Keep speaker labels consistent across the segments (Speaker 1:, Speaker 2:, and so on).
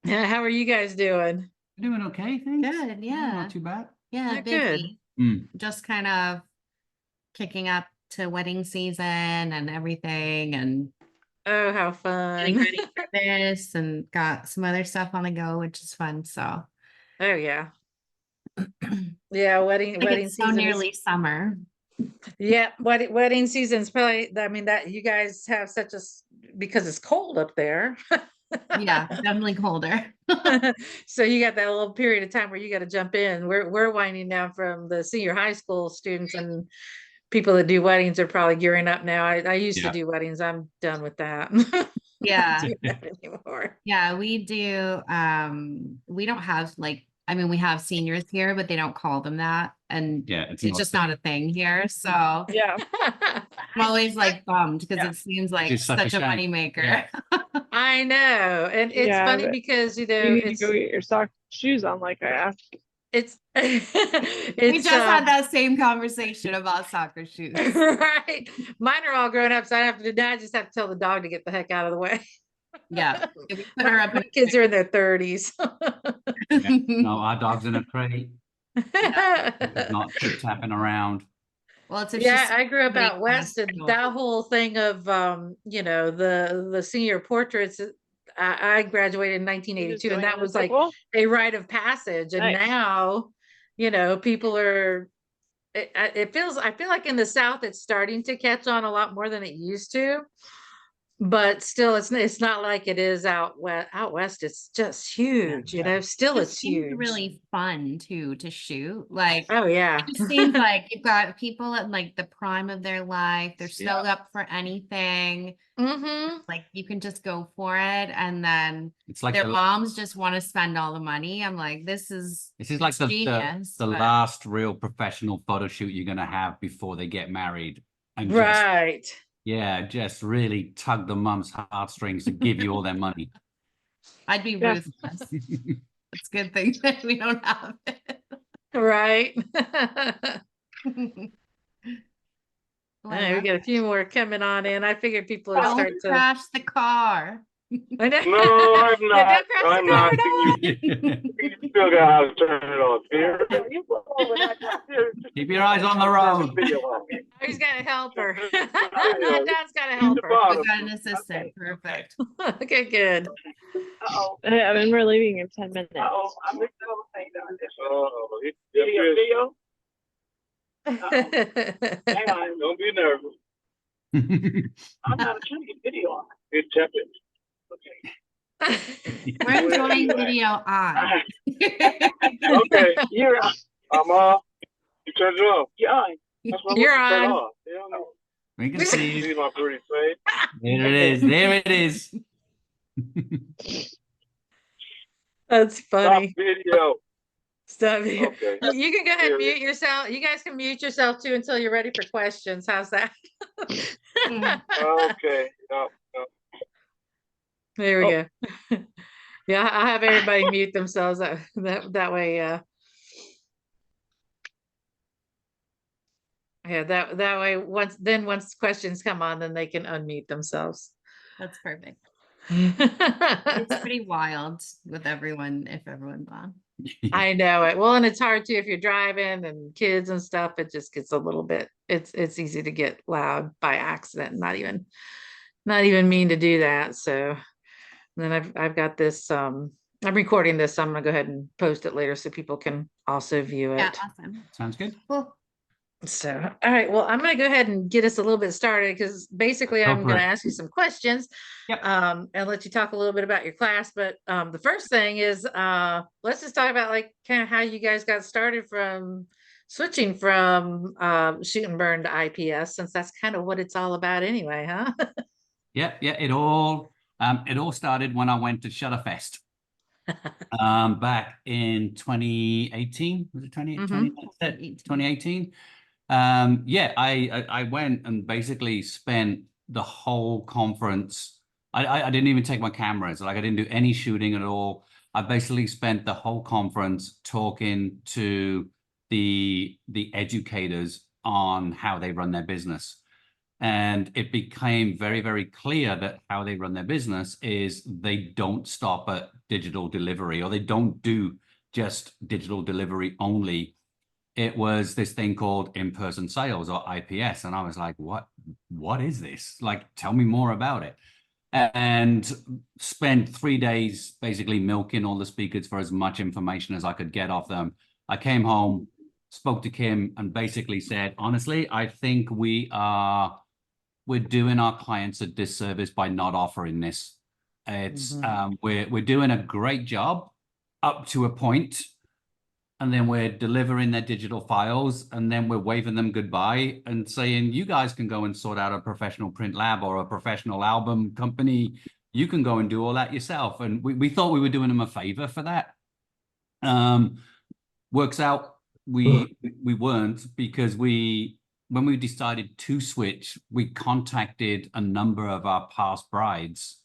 Speaker 1: Yeah, how are you guys doing?
Speaker 2: Doing okay, thanks.
Speaker 3: Good,
Speaker 2: Yeah,
Speaker 3: yeah.
Speaker 2: not too bad.
Speaker 3: Yeah,
Speaker 1: Good.
Speaker 3: busy.
Speaker 2: Mm.
Speaker 3: Just kind of kicking up to wedding season and everything and
Speaker 1: Oh, how
Speaker 3: getting
Speaker 1: fun.
Speaker 3: ready for this and got some other stuff on the go, which is fun. So
Speaker 1: Oh yeah. Yeah,
Speaker 3: like
Speaker 1: wedding
Speaker 3: it's so
Speaker 1: season is
Speaker 3: nearly summer.
Speaker 1: yeah, wedding season's probably I mean that you guys have such because it's cold up there.
Speaker 3: Yeah, definitely colder.
Speaker 1: So you got that little period of time where you got to jump in. We're winding down from the senior high school students and people that do weddings are probably gearing up now. I used to
Speaker 2: Yeah.
Speaker 1: do weddings. I'm done with that. Don't
Speaker 3: Yeah.
Speaker 1: do that anymore.
Speaker 3: Yeah, we do. We don't have like, I mean, we have seniors here, but they don't call them that. And
Speaker 2: Yeah, it's
Speaker 3: it's
Speaker 2: not
Speaker 3: just not a thing here. So I'm
Speaker 4: Yeah.
Speaker 3: always like bummed because
Speaker 4: Yeah.
Speaker 3: it seems
Speaker 2: which
Speaker 3: like
Speaker 2: is such a
Speaker 3: such a
Speaker 2: shame.
Speaker 3: moneymaker.
Speaker 2: Yeah.
Speaker 1: I know. And it's
Speaker 4: Yeah,
Speaker 1: funny
Speaker 4: but
Speaker 1: because,
Speaker 4: you need to go get your sock shoes on, like I asked.
Speaker 1: it's,
Speaker 3: We
Speaker 1: it's,
Speaker 3: just had that same conversation about soccer shoes.
Speaker 1: right. Mine are all grown up, so I don't have to do that. I just have to tell the dog to get the heck out of the way.
Speaker 3: Yeah. If we put her up
Speaker 1: My
Speaker 3: in
Speaker 1: kids are in their 30s.
Speaker 2: Yeah. No, our dog's in a crate. It's not tip tapping around.
Speaker 3: well, it's if
Speaker 1: Yeah,
Speaker 3: she's
Speaker 1: I grew up
Speaker 3: somebody
Speaker 1: out
Speaker 3: kind of
Speaker 1: west, and
Speaker 3: schedule.
Speaker 1: that whole thing of the senior portraits. I graduated in
Speaker 4: You just
Speaker 1: 1982,
Speaker 4: go
Speaker 1: and
Speaker 4: in
Speaker 1: that
Speaker 4: and
Speaker 1: was
Speaker 4: it's like,
Speaker 1: like
Speaker 4: well,
Speaker 1: a rite of passage. And
Speaker 4: nice.
Speaker 1: now, people are. It feels. I feel like in the South, it's starting to catch on a lot more than it used to. But still, it's not like it is out west. Out west, it's just
Speaker 2: Yeah.
Speaker 1: huge. Still
Speaker 3: Just
Speaker 1: it's
Speaker 3: seems
Speaker 1: huge.
Speaker 3: really fun too to shoot. Like
Speaker 1: Oh
Speaker 3: it
Speaker 1: yeah.
Speaker 3: just seems like you've got people at like the prime of their life. They're so
Speaker 2: Yeah.
Speaker 3: up for anything.
Speaker 1: Hmm.
Speaker 3: Like you can just go for it, and then
Speaker 2: It's like
Speaker 3: their moms just want to spend all the money. I'm like,
Speaker 2: this is like
Speaker 3: it's genius.
Speaker 2: the
Speaker 3: But
Speaker 2: last real professional photo shoot you're gonna have before they get married. And just
Speaker 1: Right.
Speaker 2: yeah, just really tug the mum's heartstrings to give you all their money.
Speaker 3: I'd be
Speaker 4: Yeah.
Speaker 3: ruthless. It's a good thing that we don't have it.
Speaker 1: Right.
Speaker 3: Oh,
Speaker 1: All
Speaker 3: I
Speaker 1: right, we
Speaker 3: love
Speaker 1: got a
Speaker 3: it.
Speaker 1: few more coming on in. I figured people would
Speaker 3: Don't
Speaker 1: start to.
Speaker 3: crash the car.
Speaker 1: I know.
Speaker 5: No, I'm
Speaker 1: Yeah,
Speaker 5: not.
Speaker 1: don't crash the
Speaker 5: I'm
Speaker 1: car
Speaker 5: not.
Speaker 1: at all.
Speaker 5: You still got to turn it off here.
Speaker 2: Keep your eyes on the road.
Speaker 1: Oh, he's got a helper.
Speaker 5: Yeah.
Speaker 1: Dad's got a
Speaker 5: The
Speaker 1: helper.
Speaker 3: We
Speaker 5: bottom.
Speaker 3: got an assistant. Perfect.
Speaker 1: Okay, good.
Speaker 5: Uh-oh.
Speaker 4: I mean, we're leaving in 10 minutes.
Speaker 5: Uh-oh. I mixed the whole thing down. Uh-oh. Video? Hang on. Don't be nervous. I'm not trying to get video on. It's tepid. Okay.
Speaker 3: We're enjoying video on.
Speaker 5: Okay. You're on. I'm off. You turned it off. You're on. That's what
Speaker 1: You're
Speaker 5: you turn
Speaker 1: on.
Speaker 5: off. You don't know.
Speaker 2: We can see
Speaker 5: See
Speaker 2: you.
Speaker 5: my pretty face?
Speaker 2: There it is. There it is.
Speaker 1: That's
Speaker 5: Stop
Speaker 1: funny.
Speaker 5: video.
Speaker 1: Stop.
Speaker 5: Okay.
Speaker 1: You can go ahead and
Speaker 5: Here.
Speaker 1: mute yourself. You guys can mute yourself too until you're ready for questions. How's that?
Speaker 5: Okay. No, no.
Speaker 1: There we go. Yeah, I'll have everybody mute themselves that way. Yeah, that way once questions come on, then they can unmute themselves.
Speaker 3: That's perfect. It's pretty wild with everyone if everyone's on.
Speaker 1: I know it. Well, and it's hard too if you're driving and kids and stuff. It just gets a little bit. It's easy to get loud by accident. Not even mean to do that. So then I've got this. I'm recording this. So I'm gonna go ahead and post it later so people can also view
Speaker 3: Yeah,
Speaker 1: it.
Speaker 3: awesome.
Speaker 2: Sounds good.
Speaker 3: Cool.
Speaker 1: So, all right. Well, I'm going to go ahead and get us a little bit started because basically
Speaker 2: Go
Speaker 1: I'm
Speaker 2: for
Speaker 1: going to
Speaker 2: it.
Speaker 1: ask you some questions,
Speaker 2: Yep.
Speaker 1: and let you talk a little bit about your class. But the first thing is, let's just talk about like kind of how you guys got started from switching from shoot and burn to IPS, since that's kind of what it's all about anyway, huh?
Speaker 2: Yeah, yeah. It all started when I went to Shutterfest back in 2018. Was it 2018? Yeah, I went and basically spent the whole conference. I didn't even take my cameras. Like I didn't do any shooting at all. I basically spent the whole conference talking to the educators on how they run their business. And it became very, very clear that how they run their business is they don't stop at digital delivery, or they don't do just digital delivery only. It was this thing called in-person sales, or IPS. And I was like, what is this? Like, tell me more about it. And spent 3 days basically milking all the speakers for as much information as I could get off them. I came home, spoke to Kim, and basically said, honestly, I think we're doing our clients a disservice by not offering this. It's we're doing a great job up to a point, and then we're delivering their digital files, and then we're waving them goodbye and saying, you guys can go and sort out a professional print lab or a professional album company. You can go and do all that yourself. And we thought we were doing them a favor for that. Works out, we weren't, because when we decided to switch, we contacted a number of our past brides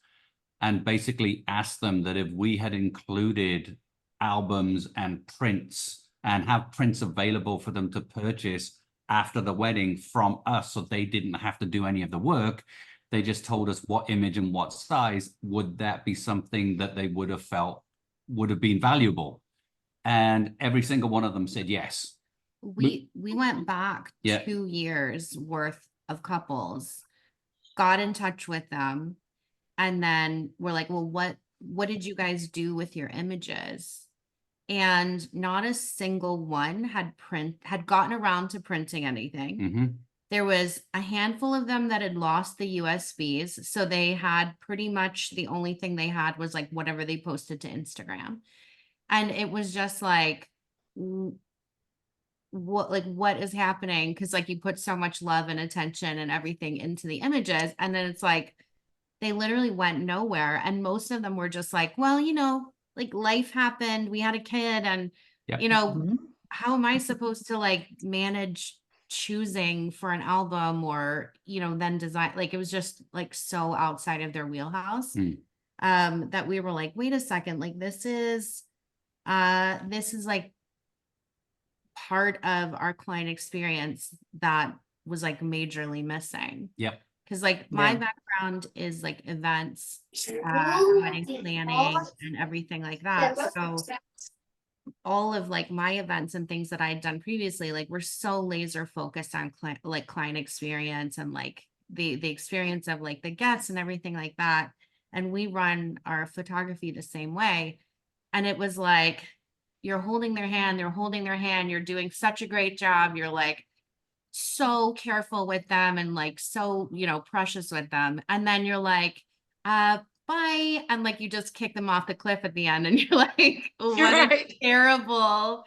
Speaker 2: and basically asked them that if we had included albums and prints and have prints available for them to purchase after the wedding from us, so they didn't have to do any of the work. They just told us what image and what size. Would that be something that they would have felt would have been valuable? And every single one of them said yes.
Speaker 3: We went back 2 years worth of couples, got in touch with them, and then we're like, well, what did you guys do with your images? And not a single one had gotten around to printing anything. There was a handful of them that had lost the USBs. So they had pretty much the only thing they had was like whatever they posted to Instagram. And it was just like, what is happening? Because like you put so much love and attention and everything into the images, and then it's like they literally went nowhere. And most of them were just like, well, like life happened, we had a kid, and how am I supposed to like manage choosing for an album, or then design? Like it was just like so outside of their wheelhouse. That we were like, wait a second, like this is like part of our client experience that was like majorly missing. Because like my background is like events, wedding planning and everything like that. So all of like my events and things that I had done previously, like we're so laser focused on client experience and like the experience of like the guests and everything like that. And we run our photography the same way. And it was like, you're holding their hand, they're holding their hand, you're doing such a great job. You're like so careful with them and like so, precious with them. And then you're like, bye. And like you just kick them off the cliff at the end. And you're like, what a terrible,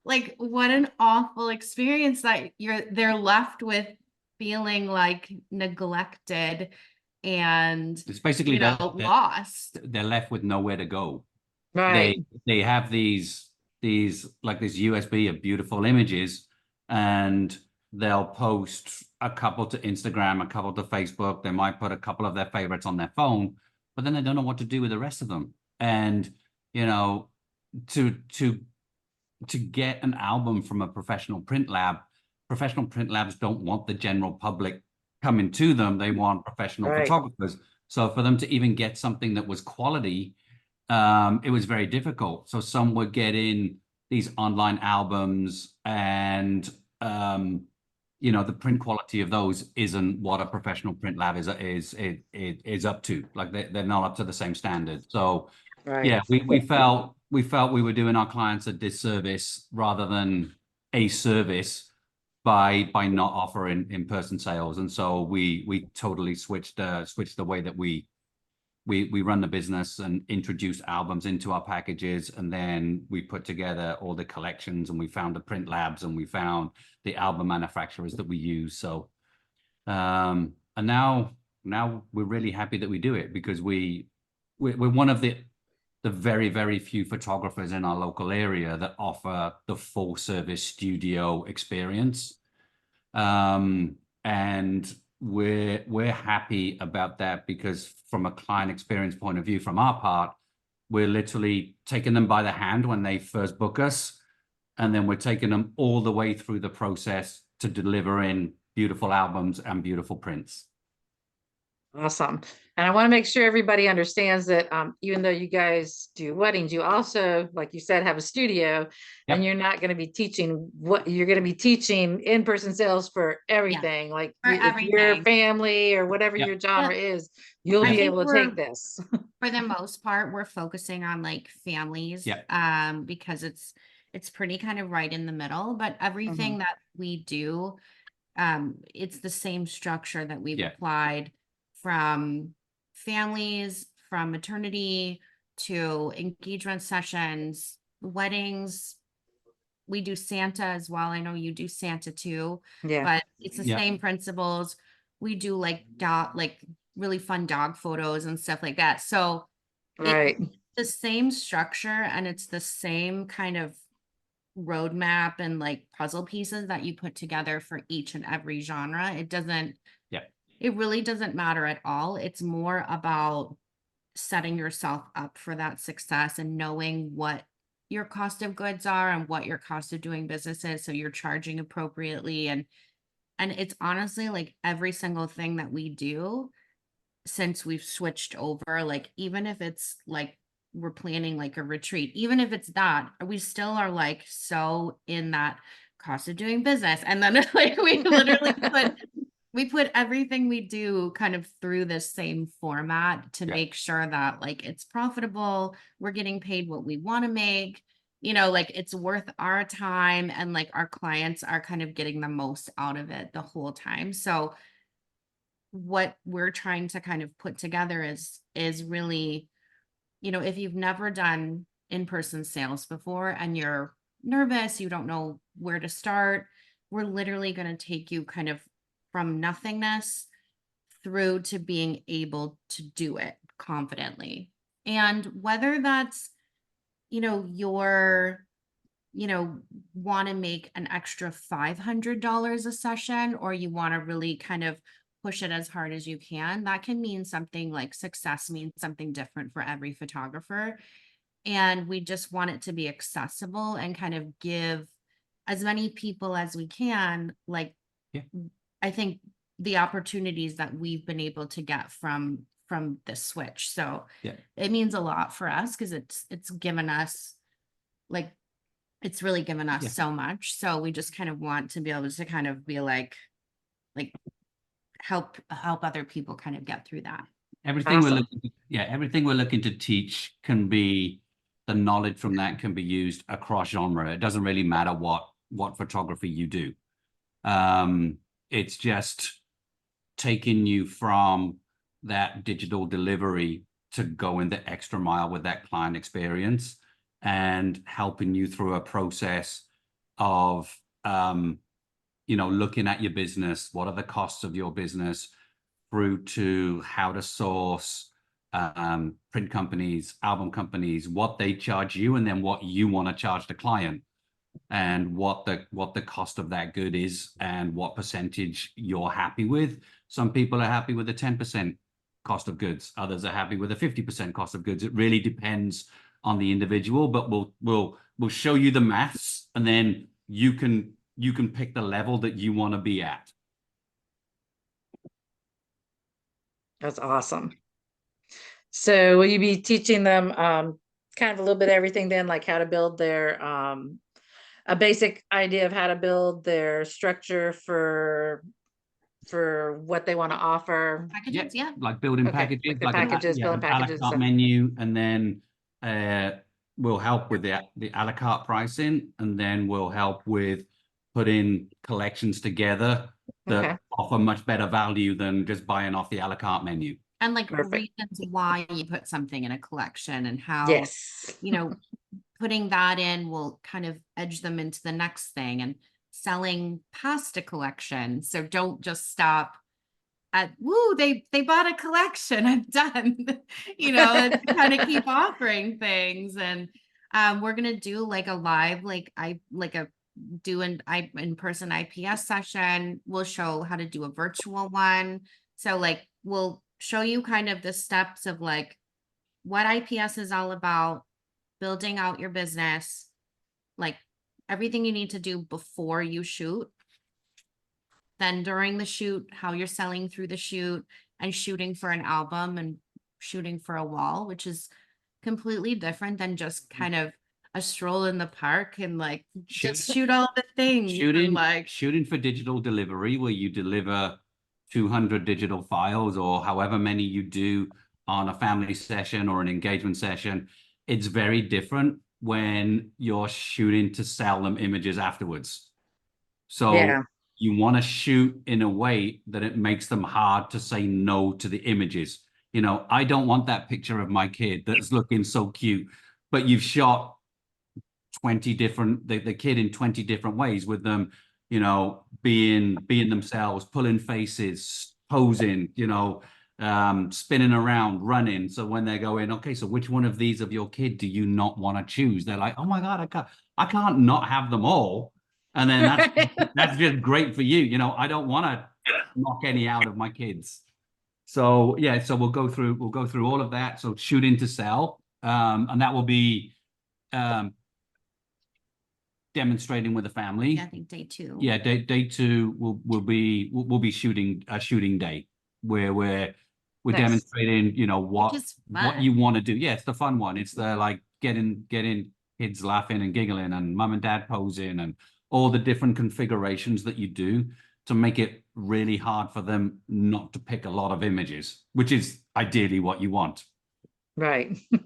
Speaker 3: like what an awful experience that they're left with feeling like neglected and
Speaker 2: it's basically
Speaker 3: lost.
Speaker 2: They're left with nowhere to go.
Speaker 1: Right.
Speaker 2: They have these like this USB of beautiful images, and they'll post a couple to Instagram, a couple to Facebook. They might put a couple of their favorites on their phone, but then they don't know what to do with the rest of them. And to get an album from a professional print labs don't want the general public coming to them. They want professional photographers. So for them to even get something that was quality, it was very difficult. So some were getting these online albums, and the print quality of those isn't what a professional print lab is up to. Like they're not up to the same standard. So we felt we were doing our clients a disservice rather than a service by not offering in-person sales. And so we totally switched the way that we run the business and introduce albums into our packages. And then we put together all the collections, and we found the print labs, and we found the album manufacturers that we use. So, and now we're really happy that we do it, because we're one of the very, very few photographers in our local area that offer the full service studio experience. And we're happy about that, because from a client experience point of view, from our part, we're literally taking them by the hand when they first book us, and then we're taking them all the way through the process to delivering beautiful albums and beautiful prints.
Speaker 1: Awesome. And I want to make sure everybody understands that even though you guys do weddings, you also, like you said, have a studio, and
Speaker 2: Yep.
Speaker 1: you're not going to be teaching what you're going to be teaching in-person sales for everything. Like
Speaker 3: For
Speaker 1: if your
Speaker 3: everything.
Speaker 1: family or whatever
Speaker 2: Yep.
Speaker 1: your genre is, you'll
Speaker 3: I
Speaker 1: be
Speaker 3: think
Speaker 1: able to take
Speaker 3: we're-
Speaker 1: this.
Speaker 3: For the most part, we're focusing on like families,
Speaker 2: Yep.
Speaker 3: because it's pretty kind of right in the middle, but everything
Speaker 1: Mm-hmm.
Speaker 3: that we do, it's the same structure that we've
Speaker 2: Yeah.
Speaker 3: applied from families, from maternity to engagement sessions, weddings. We do Santa as well. I know you do Santa too,
Speaker 1: Yeah.
Speaker 3: but it's the
Speaker 2: Yeah.
Speaker 3: same principles. We do like really fun dog photos and stuff like that. So
Speaker 1: Right.
Speaker 3: it's the same structure, and it's the same kind of roadmap and like puzzle pieces that you put together for each and every genre. It really doesn't matter at all. It's more about setting yourself up for that success and knowing what your cost of goods are and what your cost of doing business is, so you're charging appropriately. And it's honestly like every single thing that we do since we've switched over, like even if it's like we're planning like a retreat, even if it's that, we still are like so in that cost of doing business. And then like we literally put everything we do kind of through this same format to
Speaker 2: Yeah.
Speaker 3: make sure that like it's profitable, we're getting paid what we want to make, like it's worth our time, and like our clients are kind of getting the most out of it the whole time. So what we're trying to kind of put together is really, if you've never done in-person sales before and you're nervous, you don't know where to start, we're literally going to take you kind of from nothingness through to being able to do it confidently. And whether that's, you're, want to make an extra $500 a session, or you want to really kind of push it as hard as you can, that can mean something like success means something different for every photographer. And we just want it to be accessible and kind of give as many people as we can, like,
Speaker 2: Yeah.
Speaker 3: I think the opportunities that we've been able to get from this switch. So
Speaker 2: Yeah.
Speaker 3: it means a lot for us, because it's given us like, it's really given us
Speaker 2: Yeah.
Speaker 3: so much. So we just kind of want to be able to kind of be like help other people kind of get through that.
Speaker 2: Everything
Speaker 1: Awesome.
Speaker 2: everything we're looking to teach can be, the knowledge from that can be used across genre. It doesn't really matter what photography you do. It's just taking you from that digital delivery to going the extra mile with that client experience, and helping you through a process of looking at your business, what are the costs of your business, through to how to source print companies, album companies, what they charge you, and then what you want to charge the client, and what the cost of that good is, and what percentage you're happy with. Some people are happy with a 10% cost of goods, others are happy with a 50% cost of goods. It really depends on the individual, but we'll show you the maths, and then you can pick the level that you want to be at.
Speaker 1: That's awesome. So will you be teaching them kind of a little bit of everything then, like how to build their a basic idea of how to build their structure for what they want to offer?
Speaker 3: Packages, yeah.
Speaker 2: Like building
Speaker 1: Okay,
Speaker 2: packages,
Speaker 1: like the
Speaker 2: like
Speaker 1: packages, building
Speaker 2: an a la
Speaker 1: packages,
Speaker 2: carte
Speaker 1: stuff.
Speaker 2: menu, and then we'll help with the a la carte pricing, and then we'll help with putting collections together that
Speaker 1: Okay.
Speaker 2: offer much better value than just buying off the a la carte menu.
Speaker 3: And like
Speaker 1: Perfect.
Speaker 3: reasons why you put something in a collection, and how,
Speaker 1: Yes.
Speaker 3: putting that in will kind of edge them into the next thing, and selling past a collection. So don't just stop at, woo, they bought a collection, I'm done. Kind of keep offering things. And we're gonna do like a live, in-person IPS session. We'll show how to do a virtual one. So like we'll show you kind of the steps of like what IPS is all about, building out your business, like everything you need to do before you shoot, then during the shoot, how you're selling through the shoot, and shooting for an album and shooting for a wall, which is completely different than just kind of a stroll in the park and like just shoot all the things.
Speaker 2: Shooting for digital delivery, where you deliver 200 digital files or however many you do on a family session or an engagement session. It's very different when you're shooting to sell them images afterwards. So
Speaker 1: Yeah.
Speaker 2: you want to shoot in a way that it makes them hard to say no to the images. You know, I don't want that picture of my kid that's looking so cute, but you've shot 20 different, the kid in 20 different ways with them, you know, being themselves, pulling faces, posing, you know, spinning around, running. So when they're going, okay, so which one of these of your kid do you not want to choose? They're like, oh my God, I can't not have them all. And then that's just great for you. You know, I don't want to knock any out of my kids. So yeah, so we'll go through all of that. So shooting to sell, and that will be demonstrating with the family.
Speaker 3: Yeah, I think day 2.
Speaker 2: Yeah, day 2 will be shooting a shooting day where we're
Speaker 1: Nice.
Speaker 2: demonstrating, you know, what
Speaker 3: fun.
Speaker 2: you want to do. Yeah, it's the fun one. It's the like getting kids laughing and giggling and mom and dad posing and all the different configurations that you do to make it really hard for them not to pick a lot of images, which is ideally what you want.
Speaker 1: Right. All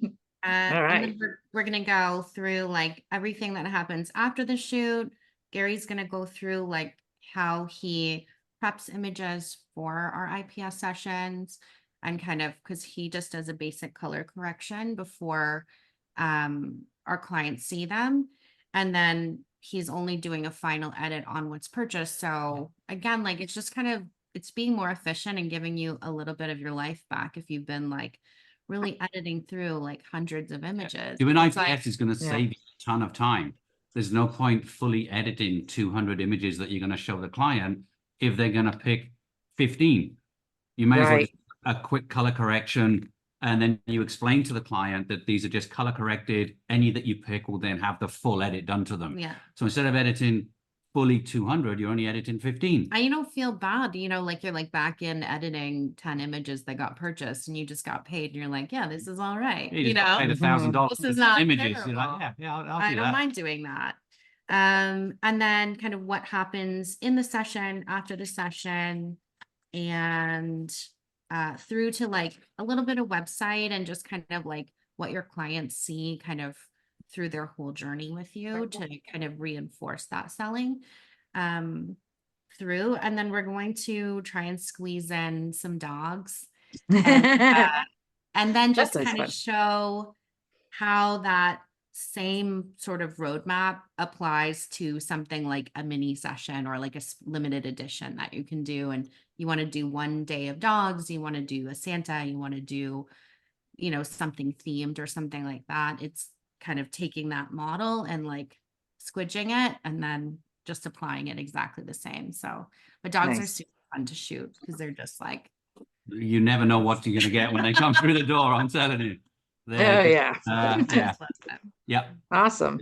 Speaker 3: And
Speaker 1: right.
Speaker 3: then we're gonna go through like everything that happens after the shoot. Gary's gonna go through like how he preps images for our IPS sessions, and kind of because he just does a basic color correction before our clients see them, and then he's only doing a final edit on what's purchased. So again, like it's just kind of, it's being more efficient and giving you a little bit of your life back if you've been like really editing through like hundreds of images.
Speaker 2: Doing
Speaker 3: It's
Speaker 2: IPS
Speaker 3: like,
Speaker 2: is going to save you a ton of time. There's no point fully editing 200 images that you're going to show the client if they're going to pick 15. You may as well
Speaker 1: Right.
Speaker 2: just a quick color correction, and then you explain to the client that these are just color corrected. Any that you pick will then have the full edit done to them.
Speaker 3: yeah.
Speaker 2: So instead of editing fully 200, you're only editing 15.
Speaker 3: And you don't feel bad, you know, like you're like back in editing 10 images that got purchased and you just got paid and you're like, yeah, this is all right.
Speaker 2: You
Speaker 3: You
Speaker 2: just got
Speaker 3: know,
Speaker 2: paid $1,000
Speaker 3: this is not
Speaker 2: images.
Speaker 3: terrible.
Speaker 2: You're like, yeah, I'll
Speaker 3: I
Speaker 2: do
Speaker 3: don't
Speaker 2: that.
Speaker 3: mind doing that. And then kind of what happens in the session, after the session, and through to like a little bit of website and just kind of like what your clients see kind of through their whole journey with you to kind of reinforce that selling through. And then we're going to try and squeeze in some dogs and then just
Speaker 1: That's
Speaker 3: kind of
Speaker 1: fun.
Speaker 3: show how that same sort of roadmap applies to something like a mini session or like a limited edition that you can do. And you want to do one day of dogs, you want to do a Santa, you want to do, you know, something themed or something like that. It's kind of taking that model and like squidging it and then just applying it exactly the same. So, but dogs are
Speaker 1: Nice.
Speaker 3: super fun to shoot because they're just like,
Speaker 2: You never know what you're going to get when they come through the door. I'm telling you.
Speaker 1: Oh, yeah.
Speaker 3: I
Speaker 2: Yeah.
Speaker 3: just love them.
Speaker 2: Yeah.
Speaker 1: Awesome.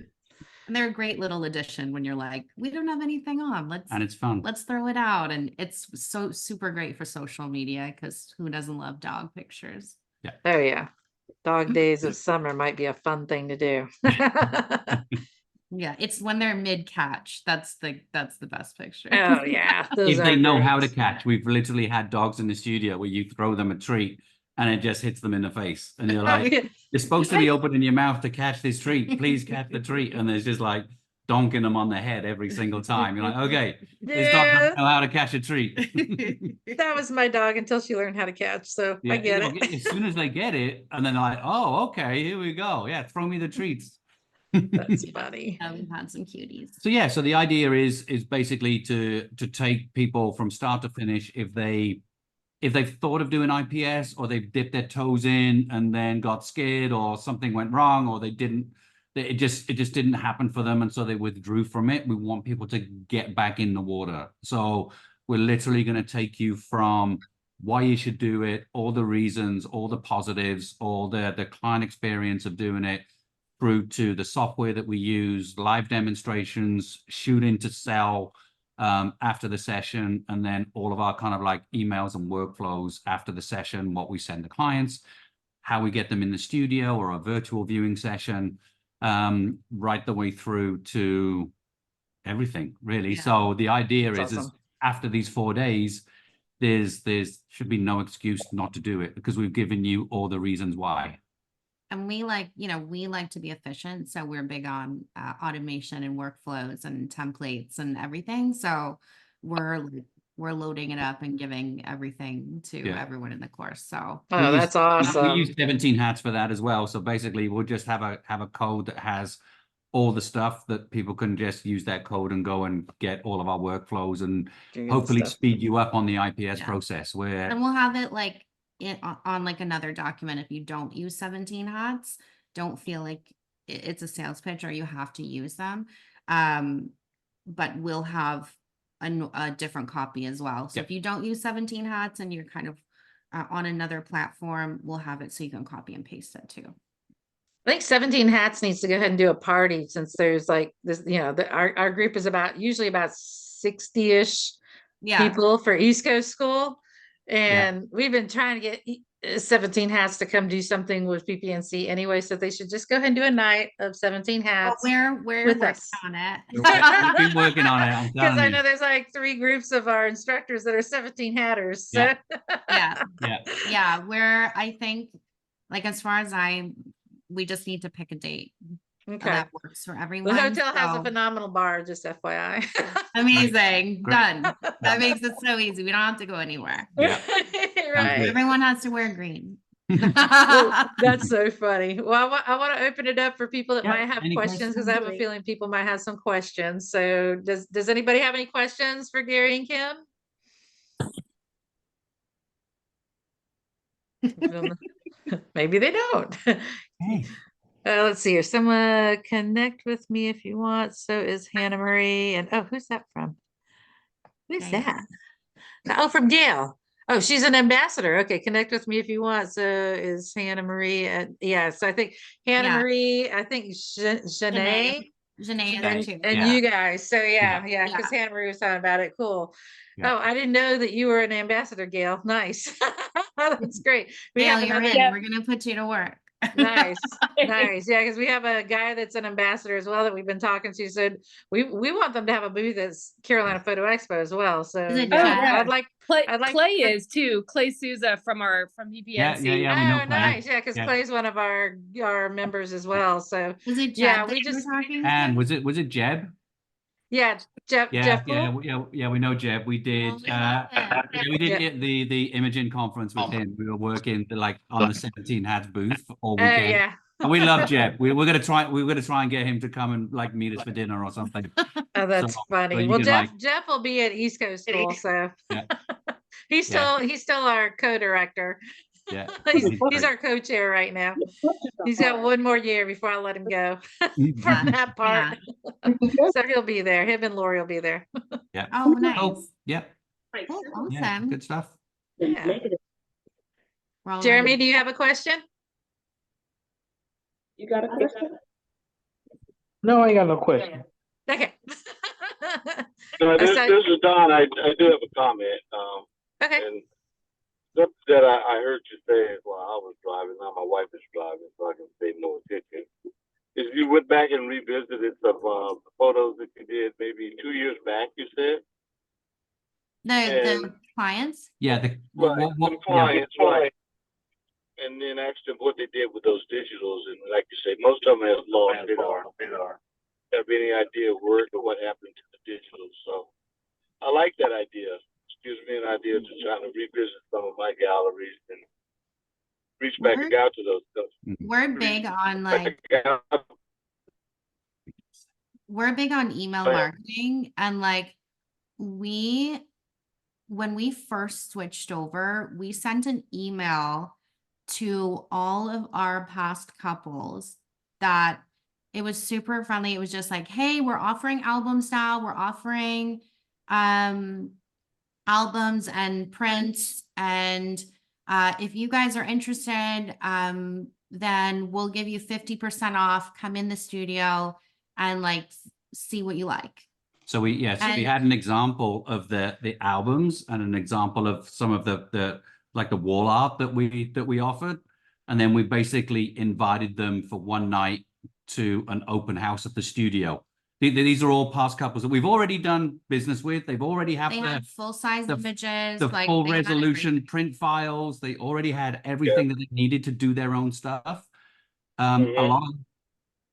Speaker 3: And they're a great little addition when you're like, we don't have anything on.
Speaker 2: And it's fun.
Speaker 3: Let's throw it out. And it's so super great for social media because who doesn't love dog pictures?
Speaker 1: Oh, yeah. Dog days of summer might be a fun thing to do.
Speaker 3: Yeah, it's when they're mid catch. That's the best picture.
Speaker 1: Oh, yeah. Those
Speaker 2: If they
Speaker 1: are
Speaker 2: know how to
Speaker 1: great.
Speaker 2: catch, we've literally had dogs in the studio where you throw them a treat and it just hits them in the face. And you're like, you're supposed to be opening your mouth to catch this treat. Please catch the treat. And there's just like donking them on the head every single time. You're like, okay, this dog
Speaker 1: Yeah,
Speaker 2: doesn't know how to catch a treat.
Speaker 1: that was my dog until she learned how to catch. So I get
Speaker 2: you know,
Speaker 1: it.
Speaker 2: as soon as they get it, and then they're like, oh, okay, here we go. Yeah, throw me the treats.
Speaker 1: That's funny.
Speaker 3: We've had some cuties.
Speaker 2: So yeah, so the idea is basically to take people from start to finish if they've thought of doing IPS or they've dipped their toes in and then got scared or something went wrong or it just didn't happen for them and so they withdrew from it. We want people to get back in the water. So we're literally going to take you from why you should do it, all the reasons, all the positives, all the client experience of doing it, through to the software that we use, live demonstrations, shooting to sell, after the session, and then all of our kind of like emails and workflows after the session, what we send the clients, how we get them in the studio or a virtual viewing session, right the way through to everything, really.
Speaker 1: Yeah.
Speaker 2: So the idea
Speaker 1: That's
Speaker 2: is
Speaker 1: awesome.
Speaker 2: after these 4 days, there's should be no excuse not to do it, because we've given you all the reasons why.
Speaker 3: And we like, we like to be efficient. So we're big on automation and workflows and templates and everything. So we're loading it up and giving everything to
Speaker 2: Yeah.
Speaker 3: everyone in the course. So
Speaker 1: Oh,
Speaker 2: We
Speaker 1: that's
Speaker 2: use-
Speaker 1: awesome.
Speaker 2: We use 17 hats for that as well. So basically we'll just have a code that has all the stuff that people can just use that code and go and get all of our workflows and
Speaker 1: Good
Speaker 2: hopefully
Speaker 1: stuff.
Speaker 2: speed you up on the IPS
Speaker 3: Yeah.
Speaker 2: process where
Speaker 3: and we'll have it like on like another document. If you don't use 17 hats, don't feel like it's a sales pitch or you have to use them. But we'll have a different copy as well. So
Speaker 2: Yep.
Speaker 3: if you don't use 17 hats and you're kind of on another platform, we'll have it so you can copy and paste it too.
Speaker 1: I think 17 Hats needs to go ahead and do a party, since there's like this, our group is usually about 60-ish
Speaker 3: Yeah.
Speaker 1: people for East Coast school. And we've been trying to get 17 Hats to come do something with PPNC anyway. So they should just go ahead and do a night of 17
Speaker 3: Well,
Speaker 1: Hats.
Speaker 3: we're
Speaker 1: with
Speaker 3: working
Speaker 1: us.
Speaker 3: on it.
Speaker 2: we've been working on it. I'm
Speaker 1: Because
Speaker 2: telling
Speaker 1: I
Speaker 2: you.
Speaker 1: know there's like 3 groups of our instructors that are 17 hatters. So
Speaker 2: Yeah.
Speaker 3: Yeah.
Speaker 2: Yeah.
Speaker 3: Yeah. I think, like, as far as we just need to pick a date
Speaker 1: okay.
Speaker 3: that works for
Speaker 1: The
Speaker 3: everyone.
Speaker 1: hotel has a
Speaker 3: so-
Speaker 1: phenomenal bar, just FYI.
Speaker 3: Amazing.
Speaker 2: Great.
Speaker 3: Done. That makes it so easy. We don't have to go anywhere.
Speaker 2: Yeah.
Speaker 1: Right.
Speaker 3: Everyone has to wear green.
Speaker 1: Well, that's so funny. Well, I want to open it up for people that
Speaker 2: Yeah,
Speaker 1: might have
Speaker 2: any
Speaker 1: questions, because I have a
Speaker 4: questions?
Speaker 1: feeling people might have some questions. So does anybody have any questions for Gary and Kim? Maybe they don't.
Speaker 2: Hey.
Speaker 1: Let's see here. Someone connect with me if you want. So is Hannah Marie. And who's that from? Who's
Speaker 3: Gail.
Speaker 1: that? Oh, from Gail. Oh, she's an ambassador. Okay, connect with me if you want. So is Hannah Marie. Yeah, so I think Hannah
Speaker 3: Yeah.
Speaker 1: Marie, I think Janae
Speaker 3: Janae
Speaker 2: Janae.
Speaker 3: is too.
Speaker 1: and
Speaker 2: Yeah.
Speaker 1: you guys. So yeah,
Speaker 2: Yeah.
Speaker 1: because Hannah Marie was talking about it. Cool.
Speaker 2: Yeah.
Speaker 1: Oh, I didn't know that you were an ambassador, Gail. Nice. That's great. We
Speaker 3: Gail,
Speaker 1: have
Speaker 3: you're
Speaker 1: another
Speaker 3: in. We're gonna put you to work.
Speaker 1: nice. Nice. Yeah, because we have a guy that's an ambassador as well that we've been talking to. Said we want them to have a booth at Carolina Photo Expo as well. So
Speaker 3: Is it
Speaker 1: yeah,
Speaker 3: Jen?
Speaker 1: I'd like I'd like
Speaker 4: Clay is too. Clay Souza from PPNC.
Speaker 2: Yeah, we know
Speaker 1: oh,
Speaker 2: Clay.
Speaker 1: nice. Yeah, because
Speaker 2: Yeah.
Speaker 1: Clay's one of our members as well. So
Speaker 3: Was it Jeb
Speaker 1: yeah,
Speaker 3: that
Speaker 1: we
Speaker 3: you were
Speaker 1: just
Speaker 3: talking
Speaker 2: And
Speaker 3: to?
Speaker 2: was it Jeb?
Speaker 1: yeah, Jeff Poole.
Speaker 2: We know Jeb. We did
Speaker 3: we love him.
Speaker 2: we did
Speaker 1: Yeah.
Speaker 2: get the imaging conference with him. We were working like on the 17 hats booth all
Speaker 1: Oh
Speaker 2: weekend.
Speaker 1: yeah.
Speaker 2: And we love Jeb. We're gonna try and get him to come and like meet us for dinner or something.
Speaker 1: Oh, that's
Speaker 2: So
Speaker 1: funny.
Speaker 2: you
Speaker 1: Well,
Speaker 2: can,
Speaker 1: Jeff will be at East Coast School, so
Speaker 2: Yeah.
Speaker 1: he's still our co-director.
Speaker 2: Yeah.
Speaker 1: He's our co-chair right now. He's got one more year before I let him go for
Speaker 2: Yeah.
Speaker 1: that part. So he'll be there. Him and Lori will be there.
Speaker 2: Yeah.
Speaker 3: Oh, nice.
Speaker 2: Oh, yeah.
Speaker 3: Oh,
Speaker 2: Yeah.
Speaker 3: awesome.
Speaker 2: Good stuff.
Speaker 1: Yeah.
Speaker 3: We're all
Speaker 1: Jeremy,
Speaker 3: ready.
Speaker 1: do you have a question?
Speaker 5: You got a question? No, I ain't got no question.
Speaker 1: Okay.
Speaker 5: No, this
Speaker 1: So-
Speaker 5: is Don. I do have a comment.
Speaker 1: Okay.
Speaker 5: And something that I heard you say while I was driving, now my wife is driving, so I can pay more attention. If you went back and revisited some photos that you did maybe 2 years back, you said?
Speaker 3: The clients.
Speaker 2: Yeah.
Speaker 5: Right, some clients, right. And then asked them what they did with those digitals, and like you say, most of them have lost radar. Have any idea where or what happened to the digitals? So I like that idea. It gives me an idea to try to revisit some of my galleries and reach back out to those stuff.
Speaker 3: We're big on like we're big on email marketing, and like when we first switched over, we sent an email to all of our past couples that it was super friendly. It was just like, hey, we're offering albums now. We're offering albums and prints, and if you guys are interested, then we'll give you 50% off. Come in the studio and like see what you like.
Speaker 2: So we
Speaker 3: And-
Speaker 2: had an example of the albums and an example of some of the like the wall art that we offered, and then we basically invited them for one night to an open house at the studio. These are all past couples that we've already done business with. They've already
Speaker 3: They had full-size
Speaker 2: the-
Speaker 3: images,
Speaker 2: the
Speaker 3: like
Speaker 2: full
Speaker 3: they had
Speaker 2: resolution
Speaker 3: everything.
Speaker 2: print files. They already had everything that they needed to do their own stuff. A
Speaker 5: Mhm.
Speaker 2: lot of them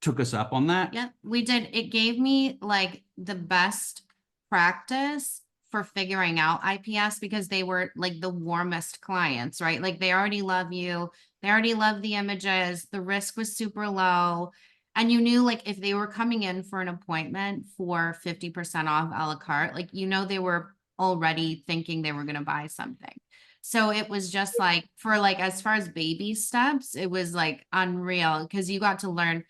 Speaker 2: took us up on that.
Speaker 3: Yep, we did. It gave me like the best practice for figuring out IPS because they were like the warmest clients, right? Like they already love you. They already love the images. The risk was super low. And you knew like if they were coming in for an appointment for 50% off a la carte, like, you know, they were already thinking they were going to buy something. So it was just like for like, as far as baby steps, it was like unreal because I got to learn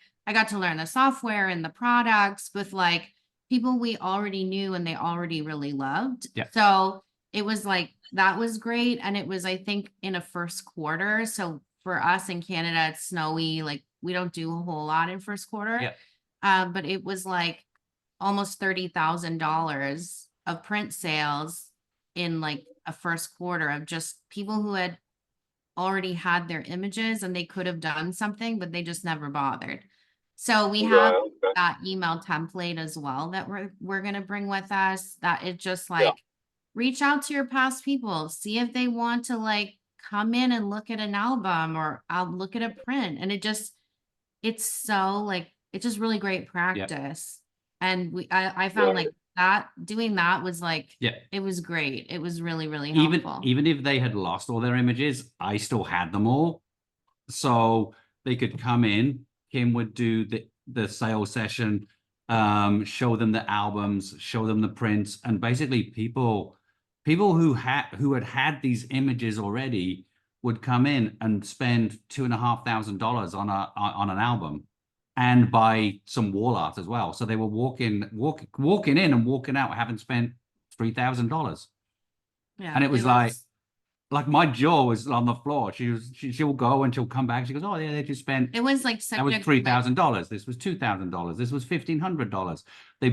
Speaker 3: the software and the products with like people we already knew and they already really loved.
Speaker 2: Yeah.
Speaker 3: So it was like, that was great. And it was, I think, in a first quarter. So for us in Canada, it's snowy. Like we don't do a whole lot in first quarter.
Speaker 2: Yeah.
Speaker 3: But it was like almost $30,000 of print sales in like a first quarter of just people who had already had their images and they could have done something, but they just never bothered. So we have
Speaker 5: Right, okay.
Speaker 3: that email template as well that we're going to bring with us, that it just like
Speaker 5: Yeah.
Speaker 3: reach out to your past people, see if they want to like come in and look at an album or I'll look at a print. And it's so like, it's just really great practice. And I found
Speaker 5: Right.
Speaker 3: like that doing that was like,
Speaker 2: Yeah.
Speaker 3: it was great. It was really, really
Speaker 2: Even
Speaker 3: helpful.
Speaker 2: even if they had lost all their images, I still had them all. So they could come in, Kim would do the sales session, show them the albums, show them the prints, and basically people who had these images already would come in and spend $2,500 on an album and buy some wall art as well. So they were walking in and walking out having spent $3,000.
Speaker 3: Yeah.
Speaker 2: And it was like my jaw was on the floor. She'll go and she'll come back. She goes, oh yeah, they just spent.
Speaker 3: It was like such
Speaker 2: That was
Speaker 3: a
Speaker 2: $3,000. This was $2,000. This was $1,500. They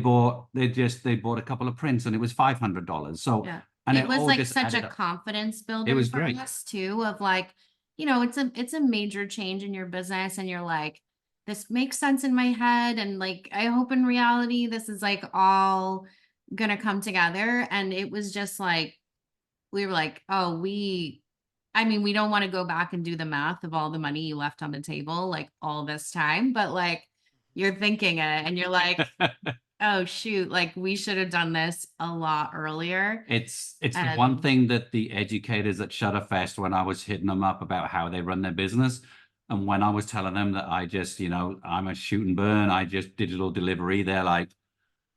Speaker 2: bought a couple of prints and it was $500. So
Speaker 3: yeah.
Speaker 2: and
Speaker 3: It was
Speaker 2: all
Speaker 3: like
Speaker 2: just
Speaker 3: such
Speaker 2: added
Speaker 3: a
Speaker 2: up.
Speaker 3: confidence builder
Speaker 2: It was
Speaker 3: for
Speaker 2: great.
Speaker 3: us too, of like, you know, it's a major change in your business and you're like, this makes sense in my head. And like, I hope in reality, this is like all gonna come together. And it was just like, we were like, oh, I mean, we don't want to go back and do the math of all the money you left on the table, like all this time, but like you're thinking it and you're like, oh shoot, like we should have done this a lot earlier.
Speaker 2: It's the one thing that the educators at Shutterfest, when I was hitting them up about how they run their business, and when I was telling them that I just, I'm a shoot and burn, I just digital delivery, they're like,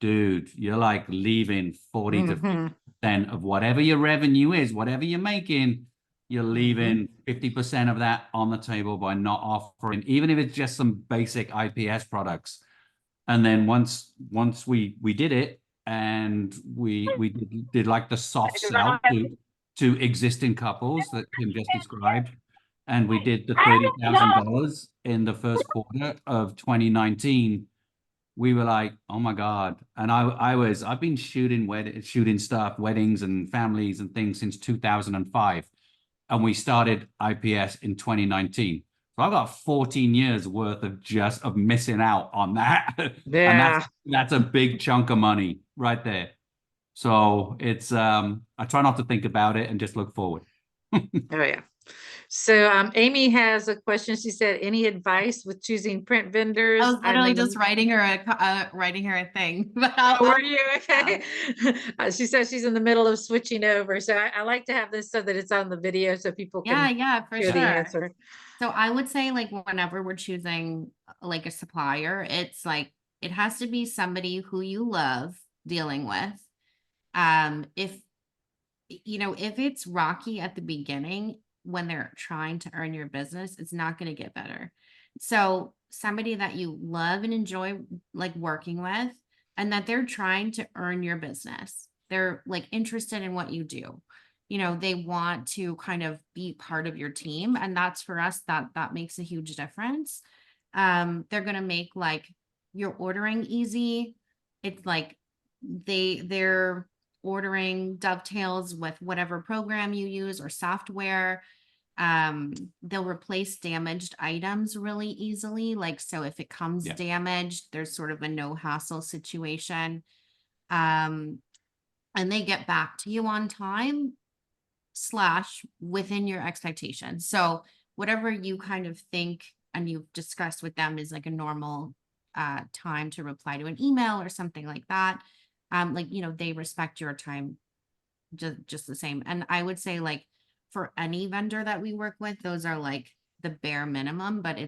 Speaker 2: dude, you're like leaving 40 to 50% of whatever your revenue is, whatever you're making, you're leaving 50% of that on the table by not offering, even if it's just some basic IPS products. And then once we did it, and we did like the soft sell to existing couples that Kim just described, and we did the $30,000 in the first quarter of 2019. We were like, oh my God. And I've been shooting stuff, weddings and families and things since 2005. And we started IPS in 2019. So I've got 14 years worth of missing out on that.
Speaker 1: Yeah.
Speaker 2: And that's a big chunk of money right there. So it's I try not to think about it and just look forward.
Speaker 1: Oh yeah. So Amy has a question. She said, any advice with choosing print vendors?
Speaker 3: I was literally just writing her a thing, but
Speaker 1: Were you okay? She says she's in the middle of switching over. So I like to have this so that it's on the video so people can
Speaker 3: yeah, for
Speaker 1: hear the
Speaker 3: sure.
Speaker 1: answer.
Speaker 3: So I would say like whenever we're choosing like a supplier, it's like, it has to be somebody who you love dealing with. If it's rocky at the beginning, when they're trying to earn your business, it's not going to get better. So somebody that you love and enjoy like working with, and that they're trying to earn your business. They're like interested in what you do. They want to kind of be part of your team. And that's for us, that makes a huge difference. They're going to make like your ordering easy. It's like they're ordering dovetails with whatever program you use or software. They'll replace damaged items really easily. Like, so if it comes
Speaker 2: Yeah.
Speaker 3: damaged, there's sort of a no hassle situation. And they get back to you on time / within your expectations. So whatever you kind of think and you've discussed with them is like a normal time to reply to an email or something like that. Like, you know, they respect your time just the same. And I would say, like, for any vendor that we work with, those are like the bare minimum, but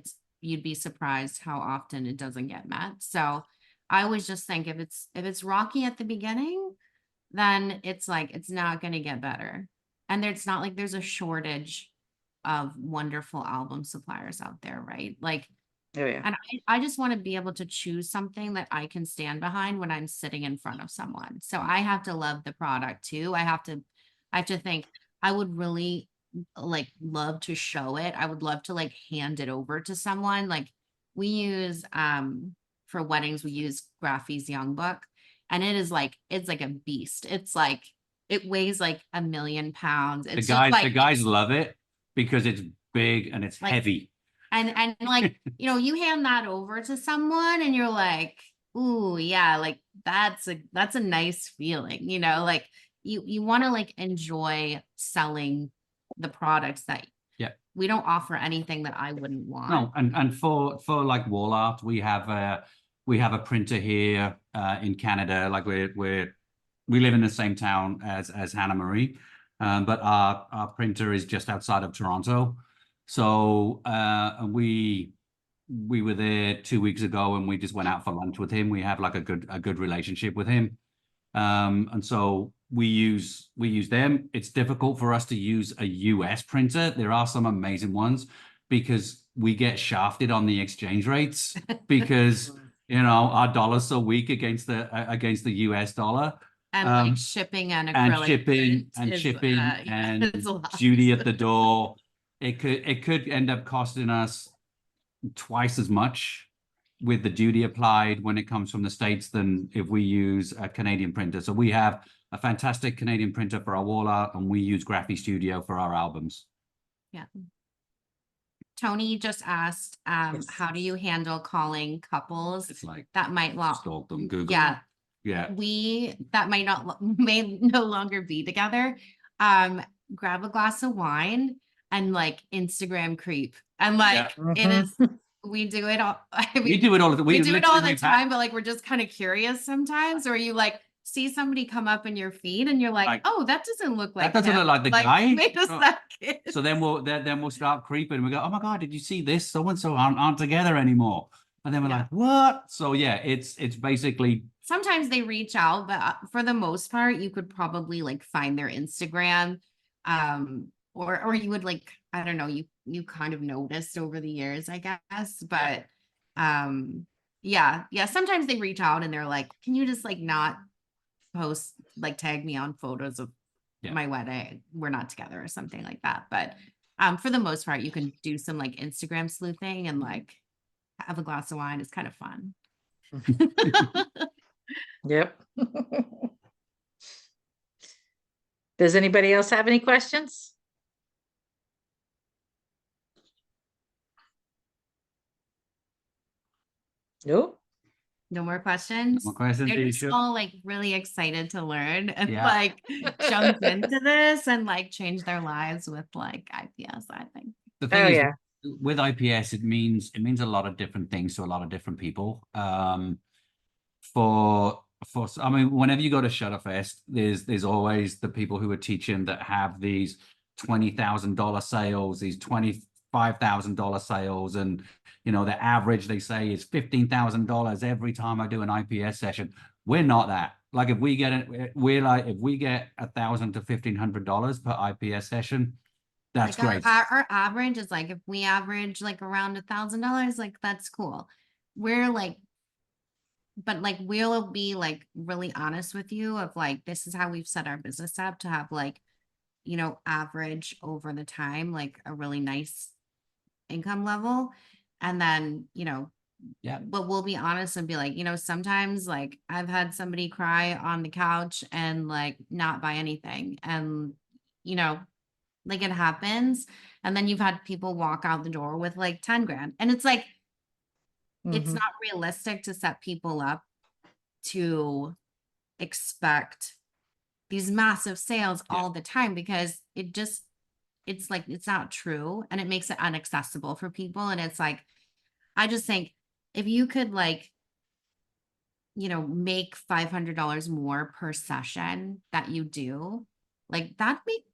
Speaker 3: you'd be surprised how often it doesn't get met. So I always just think if it's rocky at the beginning, then it's like it's not going to get better. And it's not like there's a shortage of wonderful album suppliers out there, right? Like,
Speaker 1: Oh, yeah.
Speaker 3: and I just want to be able to choose something that I can stand behind when I'm sitting in front of someone. So I have to love the product too. I have to think I would really like love to show it. I would love to like hand it over to someone. Like we use for weddings, we use Graffy's Young Book, and it's like a beast. It's like it weighs like 1,000,000 pounds. It's just like
Speaker 2: The guys love it because it's big and it's
Speaker 3: like,
Speaker 2: heavy.
Speaker 3: and like, you know, you hand that over to someone and you're like, ooh, yeah, like that's a nice feeling, you know, like you want to like enjoy selling the products that
Speaker 2: Yeah.
Speaker 3: we don't offer anything that I wouldn't want.
Speaker 2: No, and for like wall art, we have a printer here in Canada. Like we live in the same town as Hannah Marie, but our printer is just outside of Toronto. So we were there 2 weeks ago, and we just went out for lunch with him. We have like a good relationship with him, and so we use them. It's difficult for us to use a US printer. There are some amazing ones because we get shafted on the exchange rates because you know our dollar's so weak against the US dollar.
Speaker 3: And like shipping and acrylic
Speaker 2: and
Speaker 3: it's a lot.
Speaker 2: duty at the door. It could end up costing us twice as much with the duty applied when it comes from the States than if we use a Canadian printer. So we have a fantastic Canadian printer for our wall art, and we use Graphy Studio for our albums.
Speaker 3: Yeah. Tony just asked,
Speaker 1: Yes.
Speaker 3: how do you handle calling couples
Speaker 2: It's like
Speaker 3: that might
Speaker 2: stalk them, Google.
Speaker 3: Yeah,
Speaker 2: Yeah.
Speaker 3: that may no longer be together. Grab a glass of wine and like Instagram creep. And like it is, we do it all. I mean,
Speaker 2: we do it all.
Speaker 3: we do it all the time, but like we're just kind of curious sometimes, or you like see somebody come up in your feed and you're like, oh, that doesn't look like
Speaker 2: that doesn't look like the
Speaker 3: like,
Speaker 2: guy.
Speaker 3: wait a second.
Speaker 2: So then we'll start creeping. We go, oh my God, did you see this? So and so aren't together anymore. And then we're like, what? So yeah, it's basically.
Speaker 3: Sometimes they reach out, but for the most part, you could probably like find their Instagram, or you would like, I don't know, you kind of noticed over the years, I guess, but yeah. Sometimes they reach out and they're like, can you just like not post, like tag me on photos of my wedding? We're not together or something like that. But for the most part, you can do some like Instagram sleuthing and like have a glass of wine. It's kind of fun.
Speaker 1: Yep. Does anybody else have any questions? Nope.
Speaker 3: No more questions.
Speaker 2: No more questions,
Speaker 3: They're just
Speaker 2: Tisha?
Speaker 3: all like really excited to learn and
Speaker 2: Yeah.
Speaker 3: like jump into this and like change their lives with like IPS, I think.
Speaker 2: The thing
Speaker 1: Oh,
Speaker 2: is,
Speaker 1: yeah.
Speaker 2: with IPS, it means a lot of different things to a lot of different people. I mean, whenever you go to Shutterfest, there's always the people who are teaching that have these $20,000 sales, these $25,000 sales, and you know the average they say is $15,000 every time I do an IPS session. We're not that. Like if we get $1,000 to $1,500 per IPS session, that's
Speaker 3: like
Speaker 2: great.
Speaker 3: Our average is like, if we average like around $1,000, like that's cool. We're like, but like we'll be like really honest with you of like, this is how we've set our business up to have like, you know, average over the time, like a really nice income level. And then, you know,
Speaker 2: Yeah.
Speaker 3: But we'll be honest and be like, sometimes like I've had somebody cry on the couch and like not buy anything. And, like it happens. And then you've had people walk out the door with like 10 grand. And it's like, it's
Speaker 1: Mhm.
Speaker 3: not realistic to set people up to expect these massive sales
Speaker 2: Yeah.
Speaker 3: all the time, because it's like, it's not true, and it makes it inaccessible for people. And it's like, I just think if you could like, make $500 more per session that you do, like that make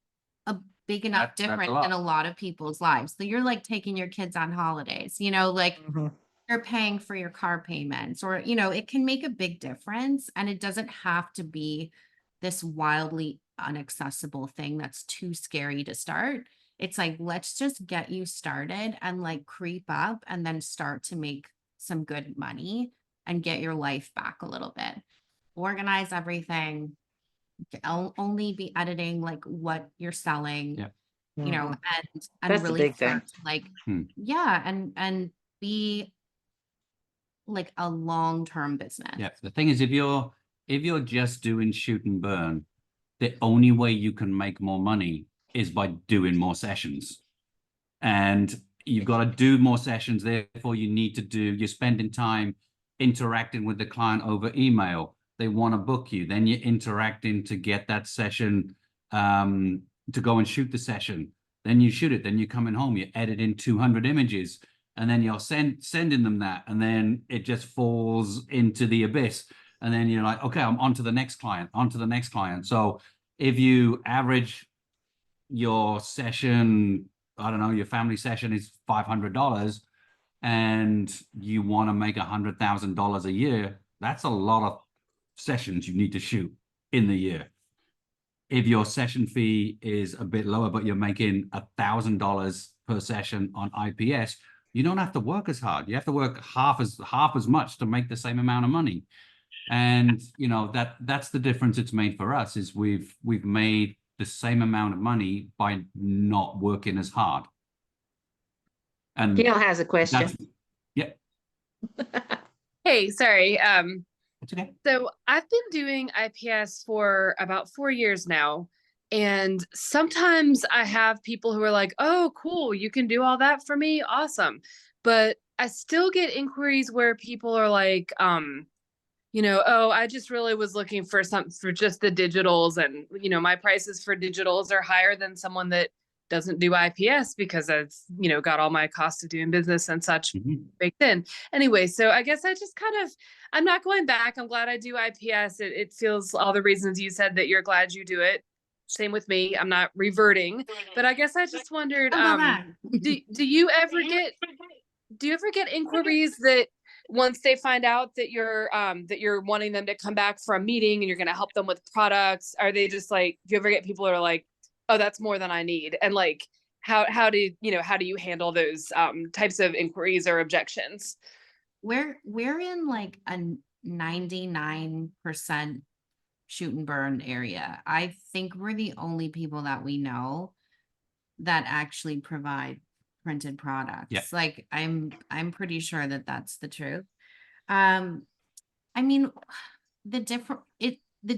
Speaker 3: a big enough
Speaker 2: That's a
Speaker 3: difference
Speaker 2: lot.
Speaker 3: in a lot of people's lives. So you're like taking your kids on holidays, like
Speaker 1: Mhm.
Speaker 3: you're paying for your car payments, or, it can make a big difference. And it doesn't have to be this wildly inaccessible thing that's too scary to start. It's like, let's just get you started and like creep up and then start to make some good money and get your life back a little bit. Organize everything. Only be editing like what you're selling,
Speaker 2: Yeah.
Speaker 1: Mhm.
Speaker 3: and
Speaker 1: That's the
Speaker 3: really
Speaker 1: big thing.
Speaker 3: start to like,
Speaker 2: Hmm.
Speaker 3: yeah, and be like a long-term business.
Speaker 2: Yeah. The thing is, if you're just doing shoot and burn, the only way you can make more money is by doing more sessions. And you've got to do more sessions. Therefore, you're spending time interacting with the client over email. They want to book you. Then you're interacting to get that session, to go and shoot the session. Then you shoot it. Then you're coming home. You're editing 200 images. And then you're sending them that. And then it just falls into the abyss. And then you're like, okay, I'm on to the next client, on to the next client. So if you average your session, I don't know, your family session is $500 and you want to make $100,000 a year, that's a lot of sessions you need to shoot in the year. If your session fee is a bit lower, but you're making $1,000 per session on IPS, you don't have to work as hard. You have to work half as much to make the same amount of money. And that's the difference it's made for us, is we've made the same amount of money by not working as hard. And
Speaker 1: Gail has a
Speaker 2: that's,
Speaker 1: question.
Speaker 2: yeah,
Speaker 4: Hey, sorry.
Speaker 2: it's okay.
Speaker 4: So I've been doing IPS for about 4 years now. And sometimes I have people who are like, oh, cool, you can do all that for me. Awesome. But I still get inquiries where people are like, oh, I just really was looking for something for just the digitals. And, my prices for digitals are higher than someone that doesn't do IPS because I've, got all my cost of doing business and such baked in. Anyway, so I guess I just I'm not going back. I'm glad I do IPS. It feels all the reasons you said that you're glad you do it. Same with me. I'm not reverting, but I guess I just wondered,
Speaker 3: I'll go back.
Speaker 4: do you ever get inquiries that once they find out that you're wanting them to come back for a meeting and you're going to help them with products, are they just like, do you ever get people who are like, oh, that's more than I need? And like, how do you handle those types of inquiries or objections?
Speaker 3: We're in like a 99% shoot and burn area. I think we're the only people that we know that actually provide printed products.
Speaker 2: Yeah.
Speaker 3: Like I'm pretty sure that that's the truth. I mean, the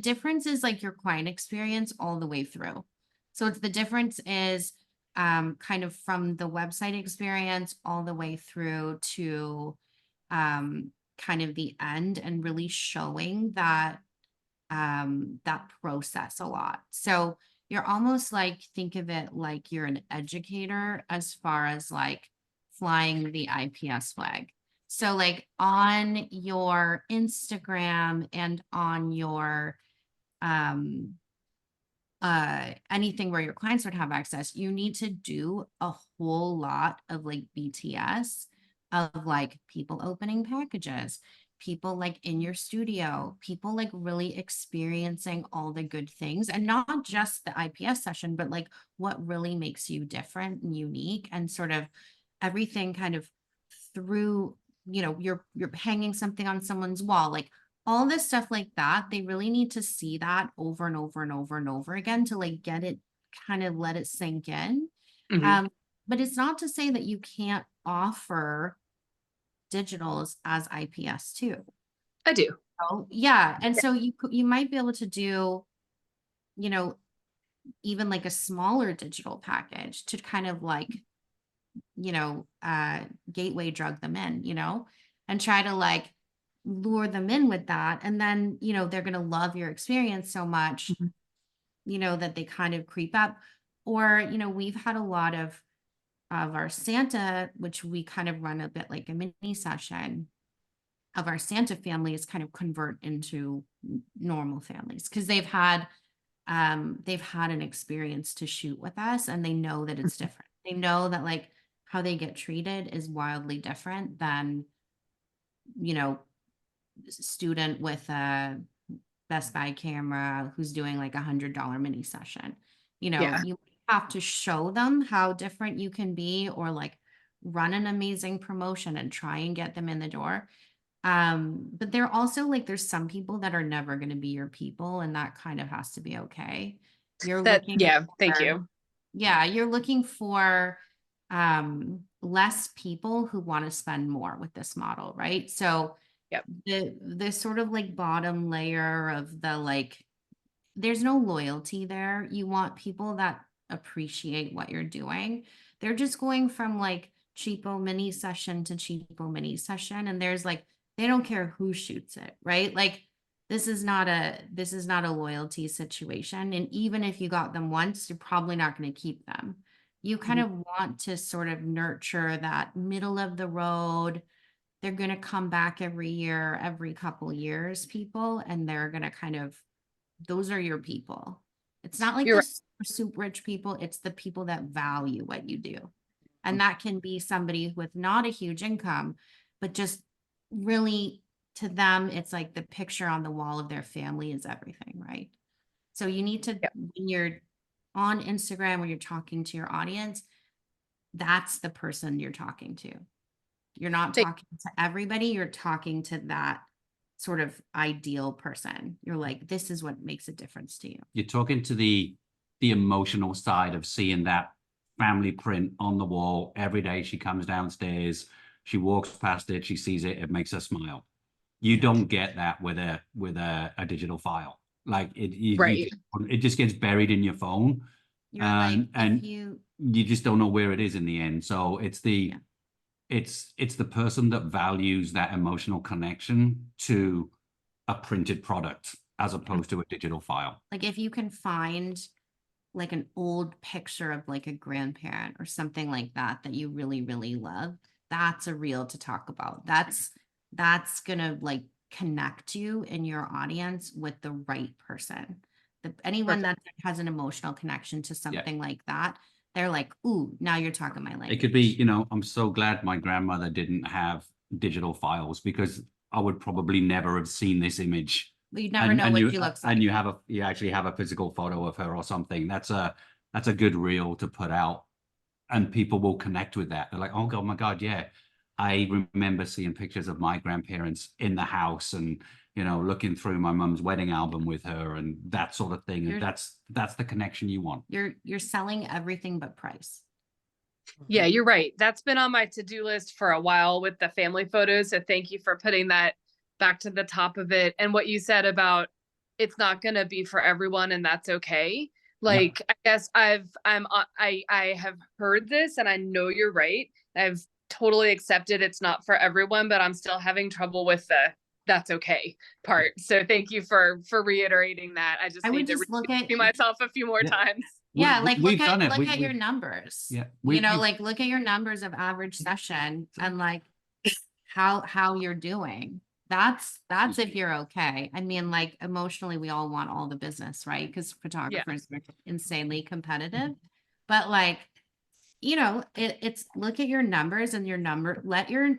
Speaker 3: difference is like your client experience all the way through. So the difference is kind of from the website experience all the way through to kind of the end, and really showing that that process a lot. So you're almost like, think of it like you're an educator as far as like flying the IPS flag. So like on your Instagram and on your anything where your clients would have access, you need to do a whole lot of like BTS of like people opening packages, people like in your studio, people like really experiencing all the good things, and not just the IPS session, but like what really makes you different and unique, and sort of everything kind of through, you're hanging something on someone's wall, like all this stuff like that. They really need to see that over and over and over and over again to like get it, kind of let it sink in.
Speaker 4: Mhm.
Speaker 3: But it's not to say that you can't offer digitals as IPS too.
Speaker 4: I do.
Speaker 3: Oh, yeah. And so you might be able to do, you know, even like a smaller digital package to kind of like, gateway drug them in, and try to like lure them in with that. And then, they're going to love your experience so much, that they kind of creep up. Or, we've had a lot of our Santa, which we kind of run a bit like a mini session of our Santa families kind of convert into normal families because they've had an experience to shoot with us and they know that it's different. They know that like how they get treated is wildly different than, student with a Best Buy camera who's doing like $100 mini session.
Speaker 4: Yeah.
Speaker 3: You have to show them how different you can be or like run an amazing promotion and try and get them in the door. But they're also like, there's some people that are never going to be your people, and that kind of has to be okay. You're looking
Speaker 4: Thank
Speaker 3: for-
Speaker 4: you.
Speaker 3: Yeah, you're looking for less people who want to spend more with this model, right? So
Speaker 4: Yep.
Speaker 3: the sort of like bottom layer of the like, there's no loyalty there. You want people that appreciate what you're doing. They're just going from like cheapo mini session to cheapo mini session, and there's like, they don't care who shoots it, right? Like this is not a loyalty situation. And even if you got them once, you're probably not going to keep them. You kind of want to sort of nurture that middle of the road. They're going to come back every year, every couple years, people, and they're going to kind of, those are your people. It's not like
Speaker 4: You're
Speaker 3: the super rich people. It's the people that value what you do. And that can be somebody with not a huge income, but just really to them, it's like the picture on the wall of their family is everything, right? So you need to, when you're on Instagram, when you're talking to your audience, that's the person you're talking to. You're not talking to everybody. You're talking to that sort of ideal person. You're like, this is what makes a difference to you.
Speaker 2: You're talking to the emotional side of seeing that family print on the wall every day. She comes downstairs, she walks past it, she sees it, it makes her smile. You don't get that with a digital file. Like it just gets buried in your phone.
Speaker 3: You're
Speaker 2: and you just don't know where it is in the end. So it's the person that values that emotional connection to a printed product as opposed to a digital file.
Speaker 3: Like if you can find like an old picture of like a grandparent or something like that you really, really love, that's a reel to talk about. That's gonna like connect you and your audience with the right person. Anyone that has an emotional connection to something like that, they're like, ooh, now you're talking my language.
Speaker 2: It could be, I'm so glad my grandmother didn't have digital files because I would probably never have seen this image.
Speaker 3: But you'd never know what she looks like.
Speaker 2: And you actually have a physical photo of her or something. That's a good reel to put out, and people will connect with that. They're like, oh God, my God, yeah. I remember seeing pictures of my grandparents in the house and, looking through my mum's wedding album with her and that sort of thing. And that's the connection you want.
Speaker 3: You're selling everything but price.
Speaker 4: Yeah, you're right. That's been on my to-do list for a while with the family photos. So thank you for putting that back to the top of it. And what you said about it's not going to be for everyone, and that's okay. Like, I guess I have heard this, and I know you're right. I've totally accepted it's not for everyone, but I'm still having trouble with the that's okay part. So thank you for reiterating that. I need to
Speaker 3: look at
Speaker 4: myself a few more times.
Speaker 3: Yeah, like
Speaker 2: look
Speaker 3: at your numbers.
Speaker 2: Yeah,
Speaker 3: like look at your numbers of average session and like how you're doing. That's if you're okay. I mean, like emotionally, we all want all the business, right? Because photographers are insanely competitive. But like, it's look at your numbers and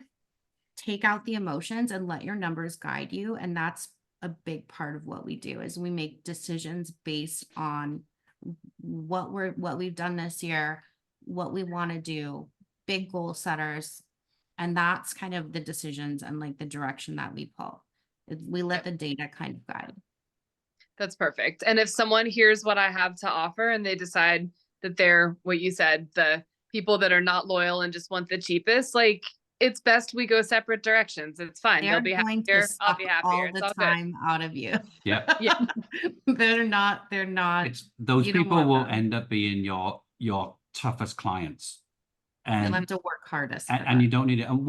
Speaker 3: take out the emotions and let your numbers guide you. And that's a big part of what we do is we make decisions based on what we've done this year, what we want to do, big goal setters. And that's kind of the decisions and like the direction that we pull. We let the data kind of guide.
Speaker 4: That's perfect. And if someone hears what I have to offer and they decide that they're what you said, the people that are not loyal and just want the cheapest, like it's best we go separate directions. It's fine.
Speaker 3: They're
Speaker 4: They'll be
Speaker 3: going to
Speaker 4: happier. I'll
Speaker 3: suck
Speaker 4: be happier.
Speaker 3: all
Speaker 4: It's
Speaker 3: the
Speaker 4: all good.
Speaker 3: time out of you.
Speaker 2: Yeah.
Speaker 4: Yeah.
Speaker 3: They're not,
Speaker 2: It's those
Speaker 3: you don't
Speaker 2: people
Speaker 3: want
Speaker 2: will
Speaker 3: them.
Speaker 2: end up being your toughest clients.
Speaker 3: You'll
Speaker 2: And
Speaker 3: have to work hardest. for
Speaker 2: and you
Speaker 3: that.
Speaker 2: don't need it. And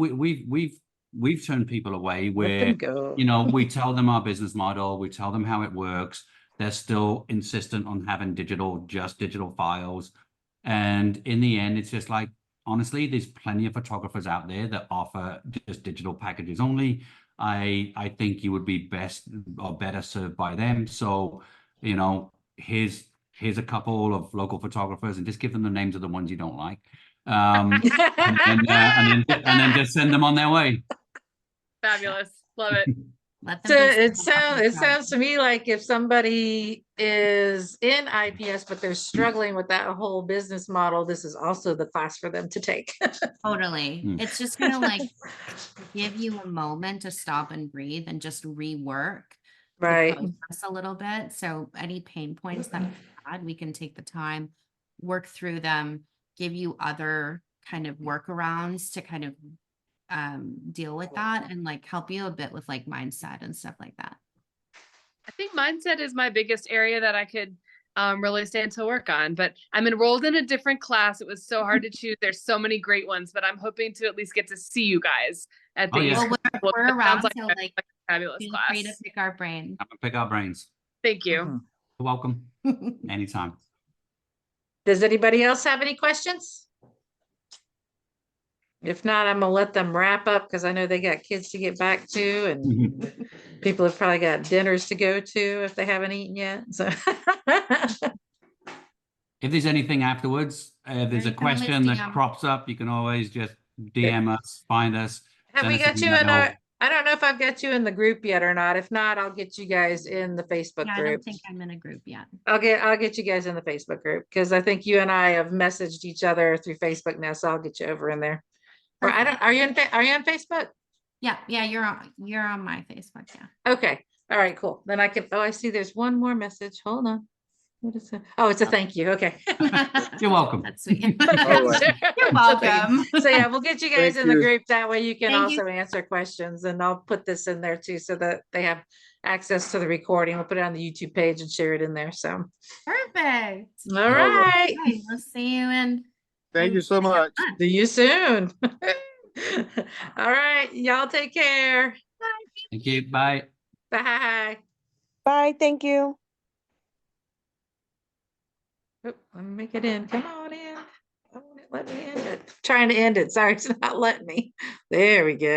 Speaker 2: we've turned people away
Speaker 1: Let
Speaker 2: where,
Speaker 1: them go.
Speaker 2: you know, we tell them our business model, we tell them how it works. They're still insistent on having just digital files. And in the end, it's just like, honestly, there's plenty of photographers out there that offer just digital packages only. I think you would be best or better served by them. So, you know, here's a couple of local photographers, and just give them the names of the ones you don't like. And then just send them on their way.
Speaker 4: Fabulous. Love it.
Speaker 3: Let them
Speaker 1: So
Speaker 3: do
Speaker 1: it
Speaker 3: some fucking
Speaker 1: sounds
Speaker 3: crap.
Speaker 1: to me like if somebody is in IPS but they're struggling with that whole business model, this is also the class for them to take.
Speaker 3: Totally.
Speaker 2: Mm.
Speaker 3: It's just gonna like give you a moment to stop and breathe and just rework
Speaker 1: Right.
Speaker 3: the process a little bit. So any pain points that we had, we can take the time, work through them, give you other kind of workarounds to kind of deal with that and like help you a bit with like mindset and stuff like that.
Speaker 4: I think mindset is my biggest area that I could really stand to work on, but I'm enrolled in a different class. It was so hard to choose. There's so many great ones, but I'm hoping to at least get to see you guys at the
Speaker 2: Oh, yeah.
Speaker 4: East
Speaker 3: Well,
Speaker 4: Coast.
Speaker 3: we're
Speaker 4: It
Speaker 3: around,
Speaker 4: sounds
Speaker 3: so
Speaker 4: like
Speaker 3: like
Speaker 4: a fabulous
Speaker 3: feel
Speaker 4: class.
Speaker 3: free to pick our brain.
Speaker 2: I'm gonna pick our brains.
Speaker 4: Thank you.
Speaker 1: Mhm.
Speaker 2: You're welcome. Anytime.
Speaker 1: Does anybody else have any questions? If not, I'm gonna let them wrap up because I know they got kids to get back to and people have probably got dinners to go to if they haven't eaten yet. So
Speaker 2: If there's anything afterwards, if there's a
Speaker 3: You can always
Speaker 2: question that
Speaker 3: DM.
Speaker 2: crops up, you can always just DM us, find us.
Speaker 1: have
Speaker 2: send
Speaker 1: we
Speaker 2: us
Speaker 1: got
Speaker 2: an
Speaker 1: you in
Speaker 2: email.
Speaker 1: our, I don't know if I've got you in the group yet or not. If not, I'll get you guys in the Facebook
Speaker 3: Yeah, I
Speaker 1: group.
Speaker 3: don't think I'm in a group yet.
Speaker 1: I'll get you guys in the Facebook group because I think you and I have messaged each other through Facebook now, so I'll get you over in there. Or I don't, are you on Facebook?
Speaker 3: Yeah, you're on my Facebook. Yeah.
Speaker 1: Okay, all right, cool. Then I can, oh, I see there's one more message. Hold on. What is it? Oh, it's a thank you. Okay.
Speaker 2: You're welcome.
Speaker 3: That's sweet.
Speaker 5: All right.
Speaker 3: You're welcome.
Speaker 1: So yeah, we'll get you guys
Speaker 5: Thank
Speaker 1: in the
Speaker 5: you.
Speaker 1: group. That way you can
Speaker 3: Thank you.
Speaker 1: also answer questions and I'll put this in there too so that they have access to the recording. We'll put it on the YouTube page and share it in there. So,
Speaker 3: Perfect.
Speaker 1: all right.
Speaker 3: Okay, we'll see you in.
Speaker 5: Thank you so much.
Speaker 1: See you soon. All right. Y'all take care.
Speaker 2: Thank you. Bye.
Speaker 1: Bye.
Speaker 6: Bye, thank you.
Speaker 1: Oop, let me make it in. Come on in. Oh, won't it let me end it? Trying to end it. Sorry, it's not letting me. There we go.